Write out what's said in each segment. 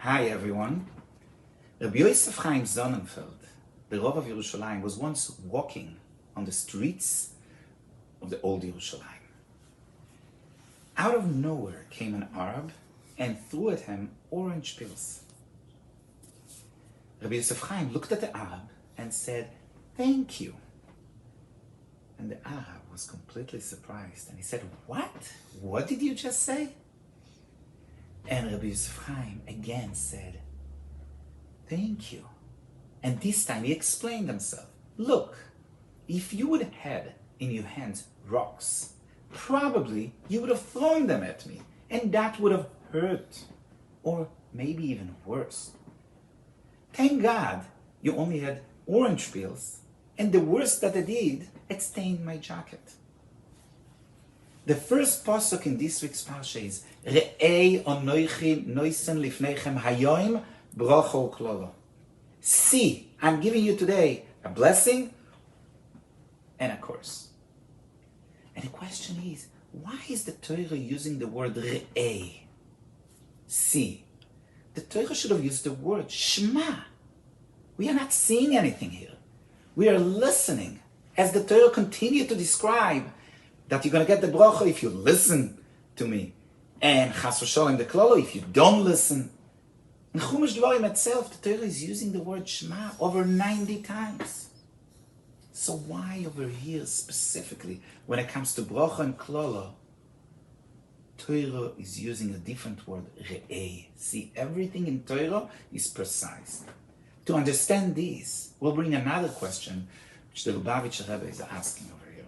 Hi everyone. Rabbi Yosef Chaim Sonnenfeld, the Rav of Yerushalayim, was once walking on the streets of the old Yerushalayim. Out of nowhere came an Arab and threw at him orange peels. Rabbi Yosef Chaim looked at the Arab and said, "Thank you." And the Arab was completely surprised and he said, "What? What did you just say?" And Rabbi Yosef Chaim again said, "Thank you." And this time he explained himself. Look, if you would have had in your hands rocks, probably you would have thrown them at me, and that would have hurt, or maybe even worse. Thank God you only had orange peels, and the worst that it did, it stained my jacket. The first pasuk in this week's parsha is Re'ei onoichi noisen lifneichem hayoim bracha u'klalah. See, I'm giving you today a blessing and a curse. And the question is, why is the Torah using the word Re'ei? See. The Torah should have used the word Shema. We are not seeing anything here. We are listening as the Torah continued to describe that you're going to get the bracha if you listen to me. And chas v'sholem the Klalah if you don't listen. In Chumash Dvarim itself, the Torah is using the word Shema over 90 times. So why over here specifically, when it comes to bracha and Klalah, Torah is using a different word, Re'ei. See, everything in Torah is precise. To understand this, we'll bring another question, which the Lubavitcher Rebbe is asking over here.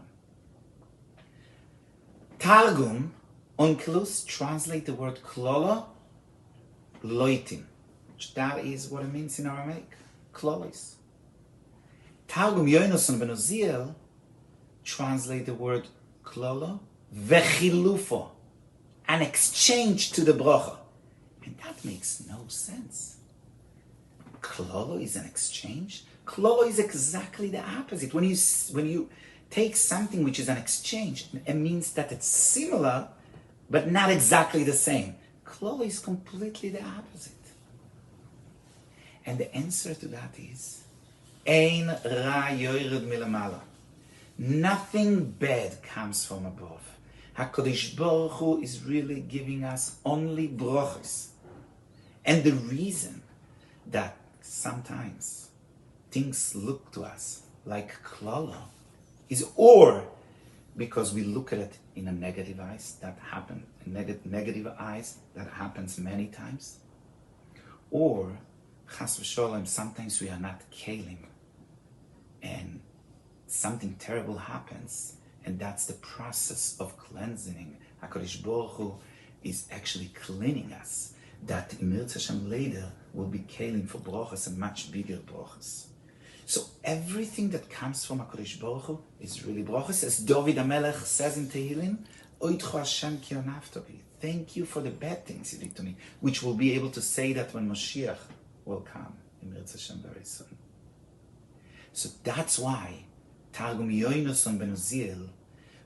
Targum Onkelos translate the word Klalah, loitin, which that is what it means in Aramaic, klolis. Targum Yonason ben Uziel translate the word Klalah, vechilufo, an exchange to the bracha. And that makes no sense. Klalah is an exchange. Klalah is exactly the opposite. When you take something which is an exchange, it means that it's similar, but not exactly the same. Klalah is completely the opposite. And the answer to that is, Ein ra yored milamala. Nothing bad comes from above. HaKadosh Baruch Hu is really giving us only brachos. And the reason that sometimes things look to us like Klalah is or because we look at it in a negative eyes, that happen, negative eyes, that happens many times. Or, chas v'sholem, sometimes we are not kelim, and something terrible happens, and that's the process of cleansing. HaKadosh Baruch Hu is actually cleaning us, that Mirz Hashem later will be kelim for brachas and much bigger brachas. So everything that comes from HaKadosh Baruch Hu is really brachas. As David HaMelech says in Tehillim, Oitcho Hashem ki onafto bi. Thank you for the bad things you did to me, which we'll be able to say that when Mashiach will come, in Mirz Hashem very soon. So that's why Targum Yonason ben Uziel,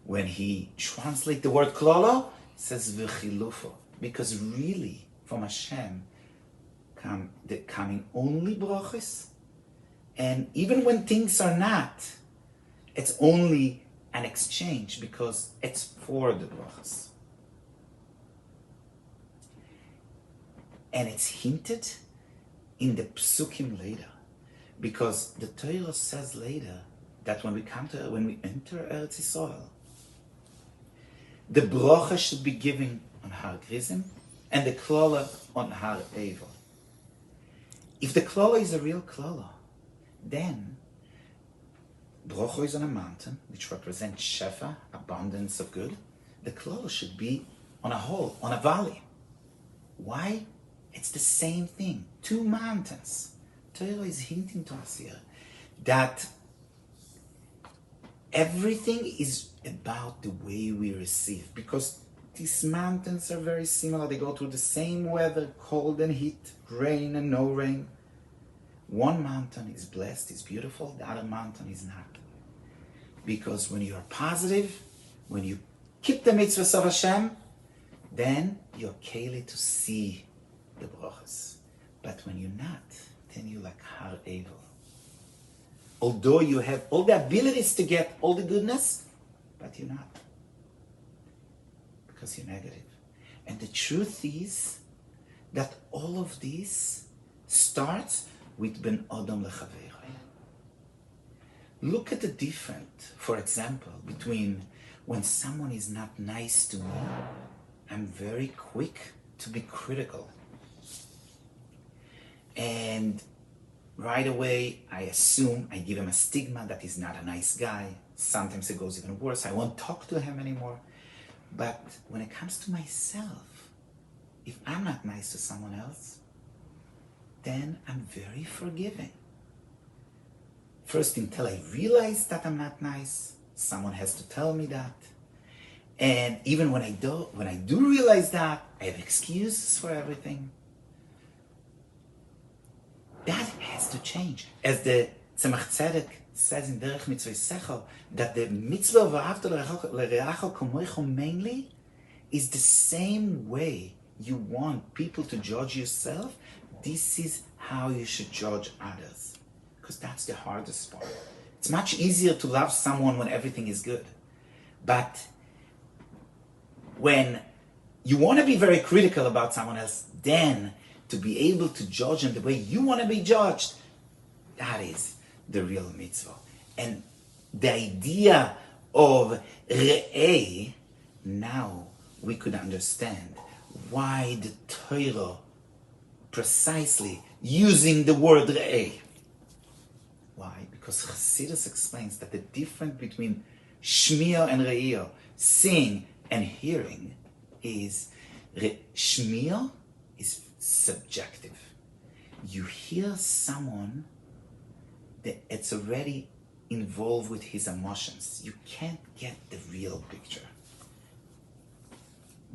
when he translates the word Klalah, says v'chilufo, because really from Hashem coming only brachos, and even when things are not, it's only an exchange because it's for the brachos. And it's hinted in the psukim later, because the Torah says later that when we enter Eretz Yisrael, the bracha should be given on Har Gerizim and the Klalah on Har Eivor. If the Klalah is a real Klalah, then bracha is on a mountain, which represents shefa, abundance of good. The Klalah should be on a hill, on a valley. Why? It's the same thing. Two mountains. Torah is hinting to us here that everything is about the way we receive, because these mountains are very similar. They go through the same weather, cold and heat, rain and no rain. One mountain is blessed, is beautiful, the other mountain is not. Because when you are positive, when you keep the mitzvahs of Hashem, then you're keli to see the brachas. But when you're not, then you're like Har Evel. Although you have all the abilities to get all the goodness, but you're not. Because you're negative. And the truth is that all of this starts with Ben Adam Lechaveroi. Look at the difference, for example, between when someone is not nice to me, I'm very quick to be critical. And right away, I assume, I give him a stigma that he's not a nice guy. Sometimes it goes even worse. I won't talk to him anymore. But when it comes to myself, if I'm not nice to someone else, then I'm very forgiving. First, until I realize that I'm not nice, someone has to tell me that. And even when I do realize that, I have excuses for everything. That has to change. As the Tzemach Tzedek says in Derech Mitzvah Sechel, that the mitzvah of V'ahavta l'reacha kamocha mainly is the same way you want people to judge yourself. This is how you should judge others. Because that's the hardest part. It's much easier to love someone when everything is good. But when you want to be very critical about someone else, then to be able to judge them the way you want to be judged, that is the real mitzvah. And the idea of re'eh, now we could understand why the Torah precisely using the word re'eh. Why? Because Chassidus explains that the difference between shmiya and re'iyah, seeing and hearing, is shmiya is subjective. You hear someone that it's already involved with his emotions. You can't get the real picture.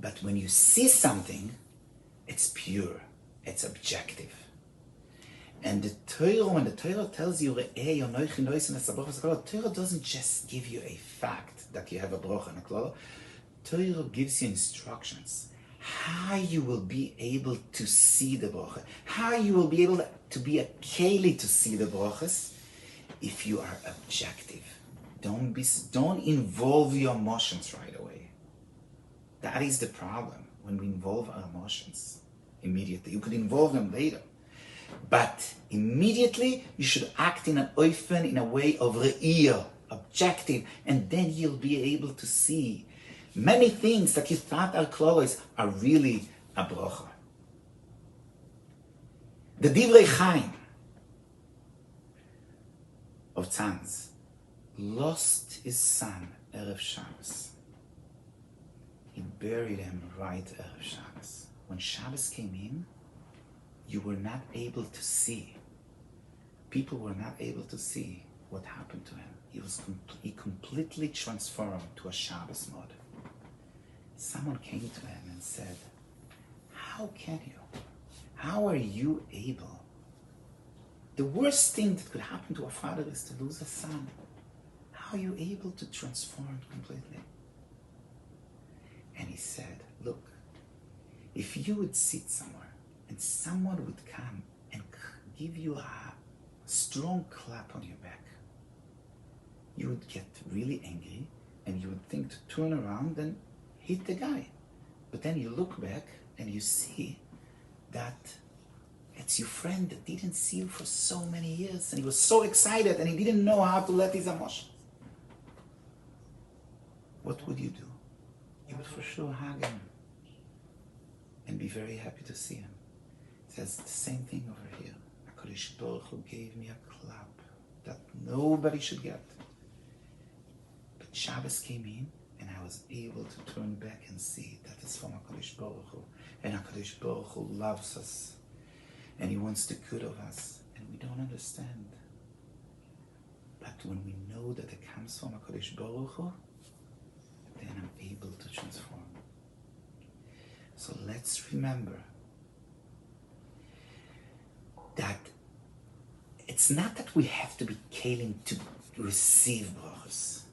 But when you see something, it's pure, it's objective. And the Torah, when the Torah tells you, the Torah doesn't just give you a fact that you have a Bracha and a Klalah. Torah gives you instructions. How you will be able to see the Bracha. How you will be able to be a Keli to see the Brachas if you are objective. Don't involve your emotions right away. That is the problem when we involve our emotions immediately. You could involve them later. But immediately you should act in a way of re'iyah, objective, and then you'll be able to see many things that you thought are klolos are really a bracha. The Divrei Chaim of Tzanz lost his son Erev Shabbos. He buried him right Erev Shabbos. When Shabbos came in, you were not able to see. People were not able to see what happened to him. He completely transformed to a Shabbos mode. Someone came to him and said, how can you? How are you able? The worst thing that could happen to a father is to lose a son. How are you able to transform completely? And he said, look, if you would sit somewhere and someone would come and give you a strong clap on your back, you would get really angry and you would think to turn around and hit the guy. But then you look back and you see that it's your friend that didn't see you for so many years and he was so excited and he didn't know how to let his emotions. What would you do? You would for sure hug him and be very happy to see him. It says the same thing over here. HaKadosh Baruch Hu gave me a clap that nobody should get. But Shabbos came in and I was able to turn back and see that it's from HaKadosh Baruch Hu. And HaKadosh Baruch Hu loves us. And He wants the good of us. And we don't understand. But when we know that it comes from HaKadosh Baruch Hu, then I'm able to transform. So let's remember that it's not that we have to be kelim to receive brachas.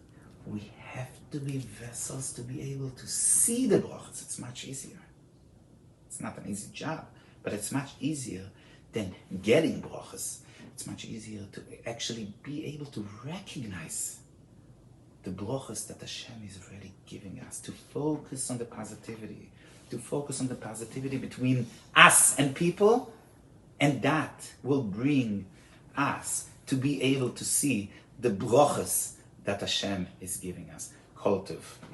We have to be vessels to be able to see the brachas. It's much easier. It's not an easy job, but it's much easier than getting brachas. It's much easier to actually be able to recognize the brachas that Hashem is already giving us, to focus on the positivity, between us and people, and that will bring us to be able to see the brachas that Hashem is giving us. Kol tov.